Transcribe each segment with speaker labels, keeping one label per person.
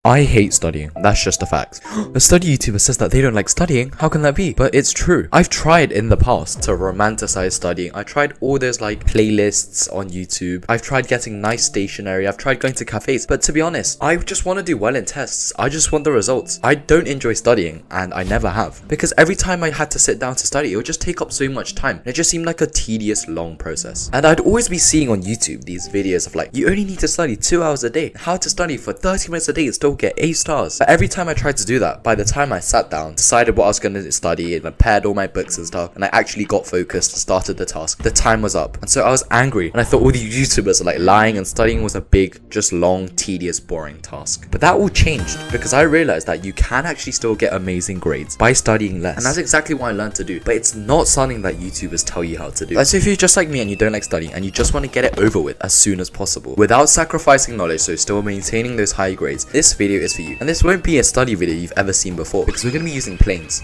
Speaker 1: I hate studying, that's just a fact. A study YouTuber says that they don't like studying, how can that be? But it's true. I've tried in the past to romanticize studying. I tried all those like playlists on YouTube. I've tried getting nice stationery. I've tried going to cafes. But to be honest, I just want to do well in tests. I just want the results. I don't enjoy studying, and I never have. Because every time I had to sit down to study, it would just take up so much time. And it just seemed like a tedious, long process. And I'd always be seeing on YouTube these videos of like, you only need to study 2 hours a day. How to study for 30 minutes a day and still get A stars. But every time I tried to do that, by the time I sat down, decided what I was going to study, and I paired all my books and stuff, and I actually got focused and started the task, the time was up. And so I was angry, and I thought all these YouTubers are like lying, and studying was a big, just long, tedious, boring task. But that all changed because I realized that you can actually still get amazing grades by studying less. And that's exactly what I learned to do. But it's not something that YouTubers tell you how to do. So if you're just like me and you don't like studying and you just want to get it over with as soon as possible without sacrificing knowledge, so still maintaining those high grades, this video is for you. And this won't be a study video you've ever seen before because we're going to be using planes.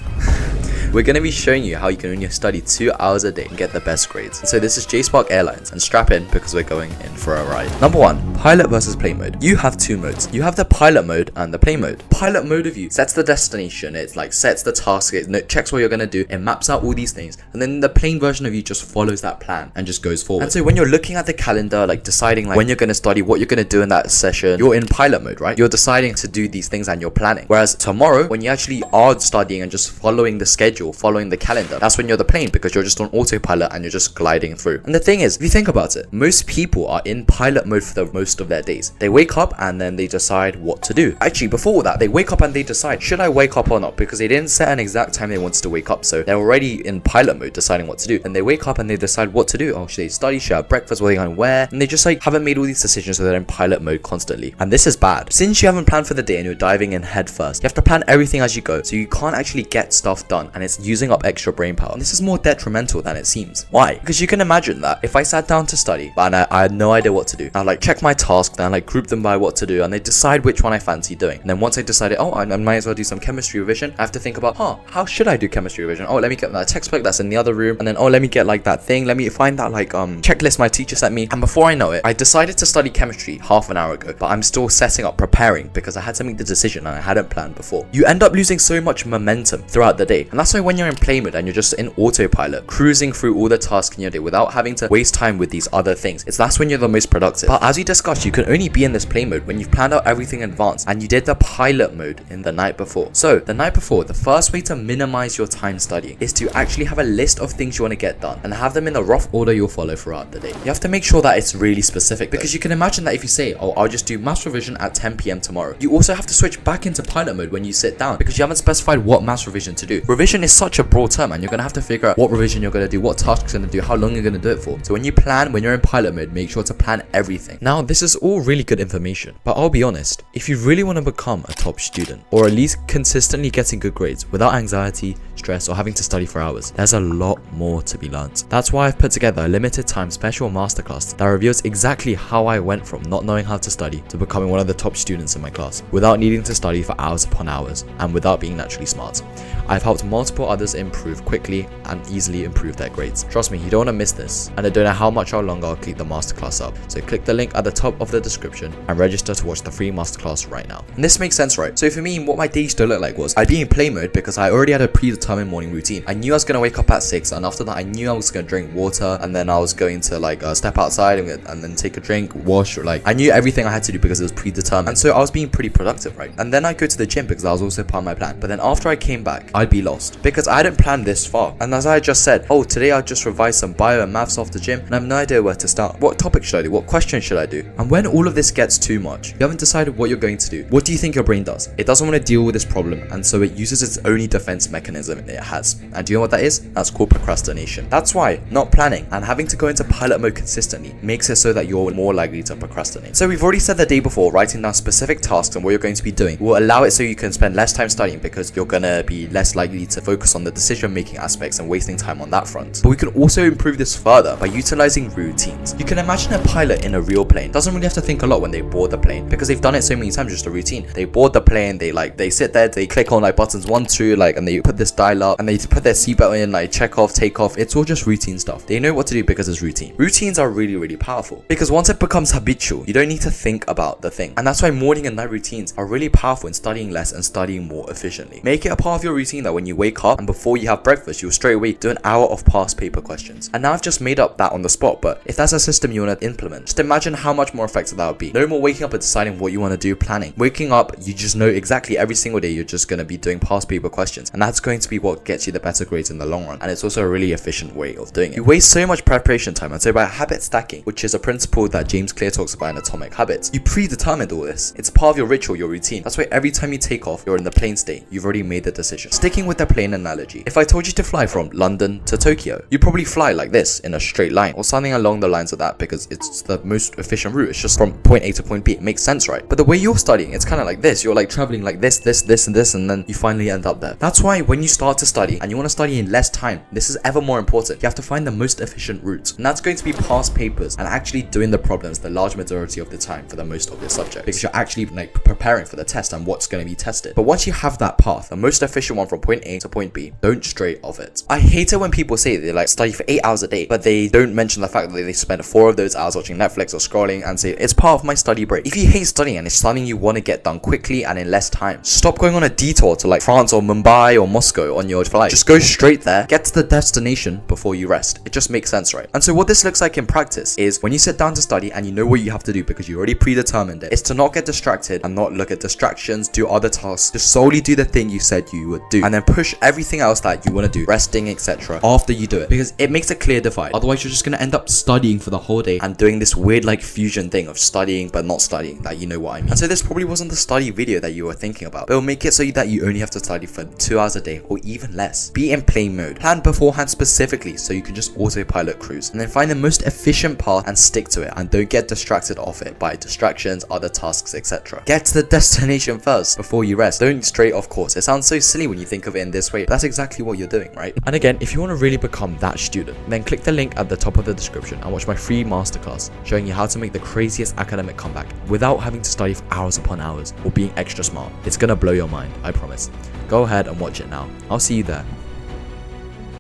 Speaker 1: We're going to be showing you how you can only study 2 hours a day and get the best grades. And so this is JSpark Airlines, and strap in because we're going in for a ride. Number 1, pilot versus plane mode. You have 2 modes. You have the pilot mode and the plane mode. Pilot mode of you sets the destination, it like sets the task, it checks what you're going to do, it maps out all these things, and then the plane version of you just follows that plan and just goes forward. And so when you're looking at the calendar, like deciding like when you're going to study, what you're going to do in that session, you're in pilot mode, right? You're deciding to do these things and you're planning. Whereas tomorrow, when you actually are studying and just following the schedule, following the calendar, that's when you're the plane because you're just on autopilot and you're just gliding through. And the thing is, if you think about it, most people are in pilot mode for the most of their days. They wake up and then they decide what to do. Actually, before that, they wake up and they decide, should I wake up or not? Because they didn't set an exact time they wanted to wake up. So they're already in pilot mode deciding what to do. And they wake up and they decide what to do. Oh, should they study? Should I have breakfast? What are they going to wear? And they just like haven't made all these decisions, so they're in pilot mode constantly. And this is bad. Since you haven't planned for the day and you're diving in head first, you have to plan everything as you go. So you can't actually get stuff done and it's using up extra brain power. And this is more detrimental than it seems. Why? Because you can imagine that if I sat down to study and I had no idea what to do, I'd like check my task, then like group them by what to do, and they decide which one I fancy doing. And then once I decided, oh, I might as well do some chemistry revision, I have to think about, how should I do chemistry revision? Oh, let me get that textbook that's in the other room, and then oh, let me get like that thing, let me find that like checklist my teacher sent me. And before I know it, I decided to study chemistry half an hour ago, but I'm still setting up, preparing because I had to make the decision and I hadn't planned before. You end up losing so much momentum throughout the day, and that's why when you're in play mode and you're just in autopilot, cruising through all the tasks in your day without having to waste time with these other things, that's when you're the most productive. But as we discussed, you can only be in this play mode when you've planned out everything in advance and you did the pilot mode in the night before. So the night before, the first way to minimize your time studying is to actually have a list of things you want to get done and have them in the rough order you'll follow throughout the day. You have to make sure that it's really specific because you can imagine that if you say, oh, I'll just do maths revision at 10 PM tomorrow, you also have to switch back into pilot mode when you sit down because you haven't specified what maths revision to do. Revision is such a broad term and you're going to have to figure out what revision you're going to do, what tasks you're going to do, how long you're going to do it for. So when you plan, when you're in pilot mode, make sure to plan everything. Now, this is all really good information, but I'll be honest, if you really want to become a top student or at least consistently getting good grades without anxiety, stress, or having to study for hours, there's a lot more to be learnt. That's why I've put together a limited time special masterclass that reveals exactly how I went from not knowing how to study to becoming one of the top students in my class without needing to study for hours upon hours and without being naturally smart. I've helped multiple others improve quickly and easily improve their grades. Trust me, you don't want to miss this, and I don't know how much or longer I'll keep the masterclass up, so click the link at the top of the description and register to watch the free masterclass right now. And this makes sense, right? So for me, what my day used to look like was I'd be in play mode because I already had a predetermined morning routine. I knew I was going to wake up at 6, and after that I knew I was going to drink water, and then I was going to like step outside and then take a drink, wash, like I knew everything I had to do because it was predetermined. And so I was being pretty productive, right? And then I go to the gym because that was also part of my plan. But then after I came back, I'd be lost because I hadn't planned this far. And as I just said, oh, today I'll just revise some bio and maths off the gym, and I have no idea where to start. What topic should I do? What question should I do? And when all of this gets too much, you haven't decided what you're going to do. What do you think your brain does? It doesn't want to deal with this problem, and so it uses its only defense mechanism it has. And do you know what that is? That's called procrastination. That's why not planning and having to go into pilot mode consistently makes it so that you're more likely to procrastinate. So we've already said the day before, writing down specific tasks and what you're going to be doing will allow it so you can spend less time studying because you're going to be less likely to focus on the decision making aspects and wasting time on that front. But we can also improve this further by utilizing routines. You can imagine a pilot in a real plane doesn't really have to think a lot when they board the plane because they've done it so many times, just a routine. They board the plane, they sit there, they click on like buttons 1, 2, like, and they put this dial pile up and they put their seatbelt in, like check off, take off. It's all just routine stuff. They know what to do because it's routine. Routines are really, really powerful because once it becomes habitual, you don't need to think about the thing. And that's why morning and night routines are really powerful in studying less and studying more efficiently. Make it a part of your routine that when you wake up and before you have breakfast, you'll straight away do an hour of past paper questions. And now I've just made up that on the spot, but if that's a system you want to implement, just imagine how much more effective that would be. No more waking up and deciding what you want to do, planning. Waking up, you just know exactly every single day you're just going to be doing past paper questions. And that's going to be what gets you the better grades in the long run. And it's also a really efficient way of doing it. You waste so much preparation time. And so by habit stacking, which is a principle that James Clear talks about in Atomic Habits, you predetermined all this. It's part of your ritual, your routine. That's why every time you take off, you're in the plane state. You've already made the decision. Sticking with the plane analogy, if I told you to fly from London to Tokyo, you probably fly like this in a straight line or something along the lines of that because it's the most efficient route. It's just from point A to point B. It makes sense, right? But the way you're studying, it's kind of like this. You're like traveling like this, and then you finally end up there. That's why when you start to study and you want to study in less time, this is ever more important. You have to find the most efficient route. And that's going to be past papers and actually doing the problems the large majority of the time for the most of your subject because you're actually like preparing for the test and what's going to be tested. But once you have that path, the most efficient one from point A to point B, don't stray off it. I hate it when people say they like study for 8 hours a day, but they don't mention the fact that they spend 4 of those hours watching Netflix or scrolling and say it's part of my study break. If you hate studying and it's something you want to get done quickly and in less time, stop going on a detour to like France or Mumbai or Moscow on your flight. Just go straight there, get to the destination before you rest. It just makes sense, right? And so what this looks like in practice is when you sit down to study and you know what you have to do because you already predetermined it, is to not get distracted and not look at distractions, do other tasks, just solely do the thing you said you would do and then push everything else that you want to do, resting, etc. after you do it because it makes a clear divide. Otherwise you're just going to end up studying for the whole day and doing this weird like fusion thing of studying but not studying, that you know what I mean. And so this probably wasn't the study video that you were thinking about, but it'll make it so that you only have to study for 2 hours a day or even less. Be in plane mode. Plan beforehand specifically so you can just autopilot cruise and then find the most efficient path and stick to it and don't get distracted off it by distractions, other tasks, etc. Get to the destination first before you rest. Don't stray off course. It sounds so silly when you think of it in this way, but that's exactly what you're doing, right? And again, if you want to really become that student, then click the link at the top of the description and watch my free masterclass showing you how to make the craziest academic comeback without having to study for hours upon hours or being extra smart. It's gonna blow your mind, I promise. Go ahead and watch it now. I'll see you there.